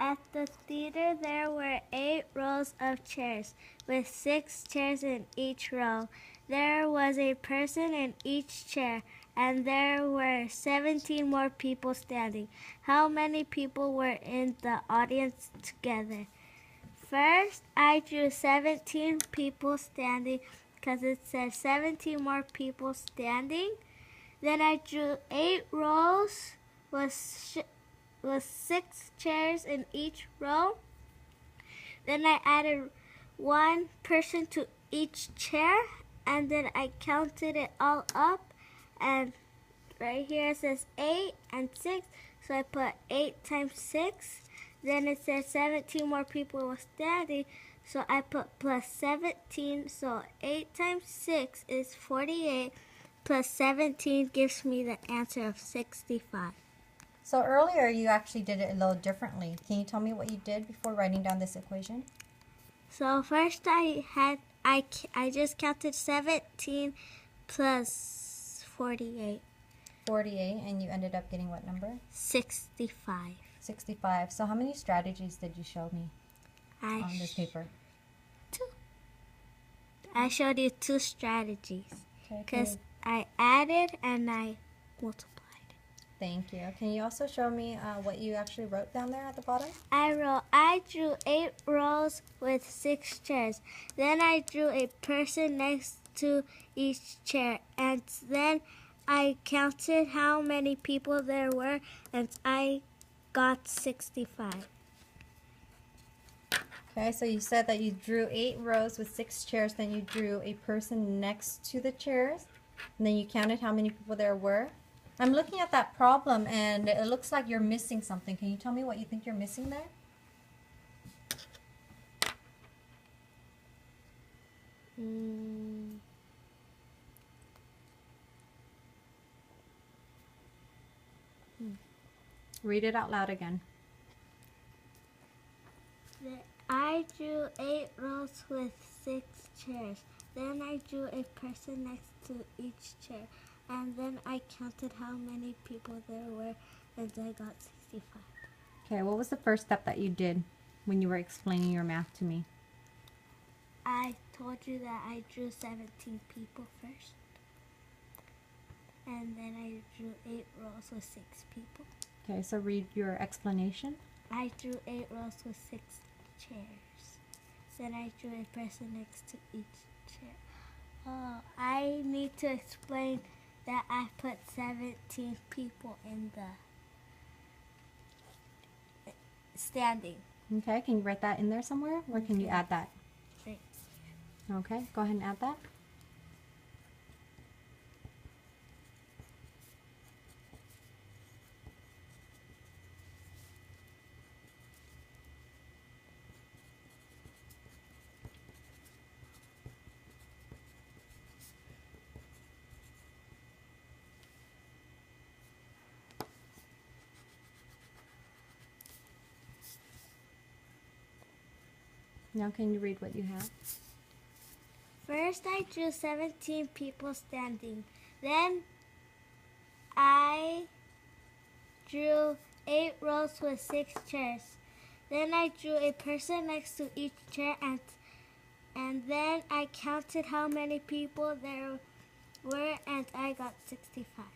At the theater, there were 8 rows of chairs, with 6 chairs in each row. There was a person in each chair, and there were 17 more people standing. How many people were in the audience together? First, I drew 17 people standing because it said 17 more people standing. Then I drew 8 rows with 6 chairs in each row. Then I added 1 person to each chair, and then I counted it all up, and right here it says 8 and 6, so I put 8 times 6. Then it says 17 more people were standing, so I put plus 17, so 8 times 6 is 48, plus 17 gives me the answer of 65. So earlier you actually did it a little differently. Can you tell me what you did before writing down this equation? So first I just counted 17 plus 48. 48, and you ended up getting what number? 65. 65. So how many strategies did you show me on this paper? 2. I showed you 2 strategies because Okay, I added and I multiplied. thank you. Can you also show me what you actually wrote down there at the bottom? I drew 8 rows with 6 chairs. Then I drew a person next to each chair, and then I counted how many people there were, and I got 65. Okay, so you said that you drew 8 rows with 6 chairs, then you drew a person next to the chairs, and then you counted how many people there were. I'm looking at that problem, and it looks like you're missing something. Can you tell me what you think you're missing there? Read it out loud again. I drew 8 rows with 6 chairs. Then I drew a person next to each chair. And then I counted how many people there were, and I got 65. Okay, what was the first step that you did when you were explaining your math to me? I told you that I drew 17 people first. And then I drew 8 rows with 6 people. Okay, so read your explanation. I drew 8 rows with 6 chairs. Then I drew a person next to each chair. Oh, I need to explain that I put 17 people in the standing. Okay, can you write that in there somewhere, or can you add that? Right. Okay, go ahead and add that. Now can you read what you have? First, I drew 17 people standing. Then, I drew 8 rows with 6 chairs. Then I drew a person next to each chair, and then I counted how many people there were, and I got 65.